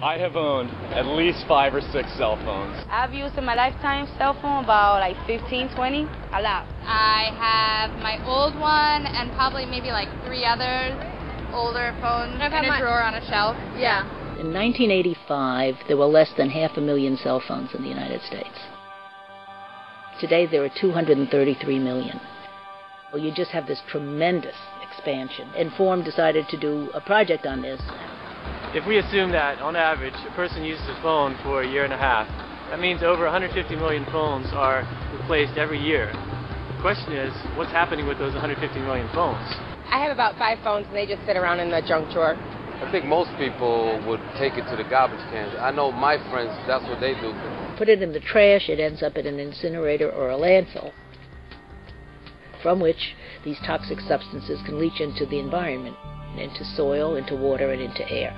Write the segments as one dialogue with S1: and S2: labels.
S1: I have owned at least 5 or 6 cell phones.
S2: I've used in my lifetime cell phone about like 15, 20, a lot.
S3: I have my old one and probably maybe like 3 others, older phones in a drawer on a shelf.
S2: Yeah.
S4: In 1985, there were less than 500,000 cell phones in the United States. Today, there are 233 million. Well, you just have this tremendous expansion. Inform decided to do a project on this.
S5: If we assume that, on average, a person uses a phone for a year and a half, that means over 150 million phones are replaced every year. The question is, what's happening with those 150 million phones?
S6: I have about 5 phones, and they just sit around in the junk drawer.
S7: I think most people would take it to the garbage cans. I know my friends, that's what they do.
S4: Put it in the trash, it ends up at an incinerator or a landfill, from which these toxic substances can leach into the environment, into soil, into water, and into air.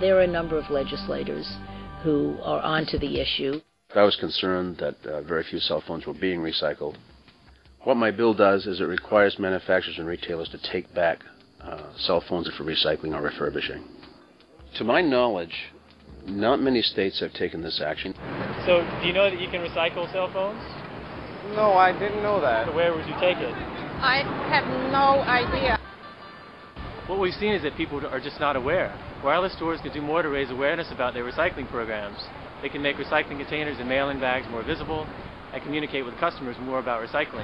S4: There are a number of legislators who are onto the issue.
S8: I was concerned that very few cell phones were being recycled. What my bill does is it requires manufacturers and retailers to take back cell phones for recycling or refurbishing. To my knowledge, not many states have taken this action.
S5: So, do you know that you can recycle cell phones?
S7: No, I didn't know that.
S5: So where would you take it?
S6: I have no idea.
S5: What we've seen is that people are just not aware. Wireless stores can do more to raise awareness about their recycling programs. They can make recycling containers and mail-in bags more visible and communicate with customers more about recycling.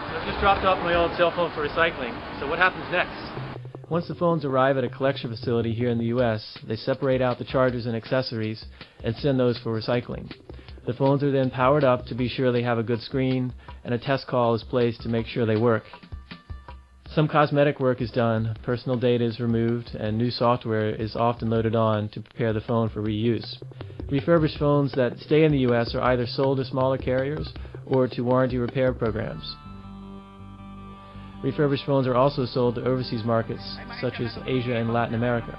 S5: So I've just dropped off my old cell phone for recycling. So what happens next? Once the phones arrive at a collection facility here in the U.S., they separate out the chargers and accessories and send those for recycling. The phones are then powered up to be sure they have a good screen, and a test call is placed to make sure they work. Some cosmetic work is done, personal data is removed, and new software is often loaded on to prepare the phone for reuse. Refurbished phones that stay in the U.S. are either sold to smaller carriers or to warranty repair programs. Refurbished phones are also sold to overseas markets, such as Asia and Latin America.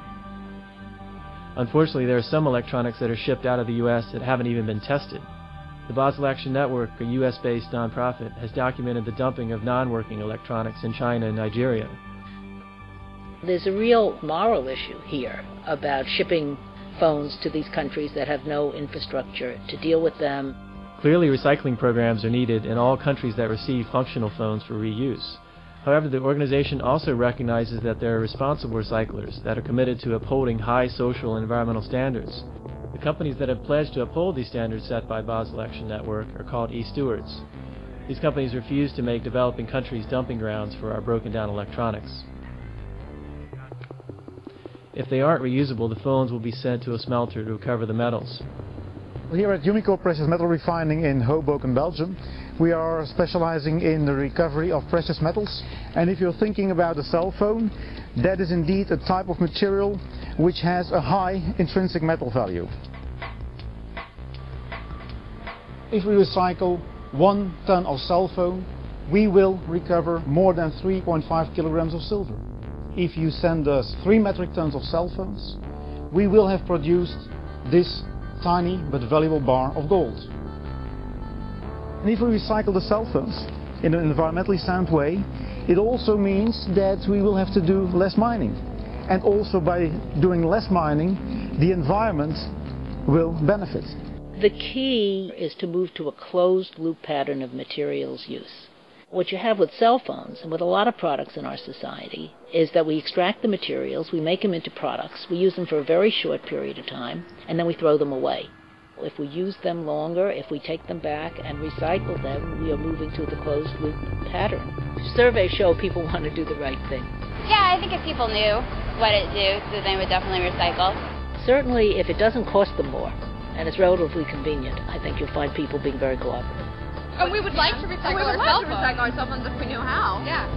S5: Unfortunately, there are some electronics that are shipped out of the U.S. that haven't even been tested. The Basel Action Network, a U.S.-based nonprofit, has documented the dumping of non-working electronics in China and Nigeria.
S4: There's a real moral issue here about shipping phones to these countries that have no infrastructure to deal with them.
S5: Clearly, recycling programs are needed in all countries that receive functional phones for reuse. However, the organization also recognizes that there are responsible recyclers that are committed to upholding high social and environmental standards. The companies that have pledged to uphold these standards set by Basel Action Network are called e-stewards. These companies refuse to make developing countries dumping grounds for our broken down electronics. If they aren't reusable, the phones will be sent to a smelter to recover the metals.
S9: Here at Umicore Precious Metal Refining in Hoboken, Belgium, we are specializing in the recovery of precious metals. And if you're thinking about a cell phone, that is indeed a type of material which has a high intrinsic metal value. If we recycle 1 ton of cell phone, we will recover more than 3.5 kilograms of silver. If you send us 3 metric tons of cell phones, we will have produced this tiny but valuable bar of gold. And if we recycle the cell phones in an environmentally sound way, it also means that we will have to do less mining. And also by doing less mining, the environment will benefit.
S4: The key is to move to a closed-loop pattern of materials use. What you have with cell phones and with a lot of products in our society is that we extract the materials, we make them into products, we use them for a very short period of time, and then we throw them away. If we use them longer, if we take them back and recycle them, we are moving to the closed-loop pattern. Surveys show people want to do the right thing.
S3: Yeah, I think if people knew what it do, then they would definitely recycle.
S4: Certainly, if it doesn't cost them more, and it's relatively convenient, I think you'll find people being very cooperative.
S3: And we would like to recycle our cell phones if we knew how. Yeah.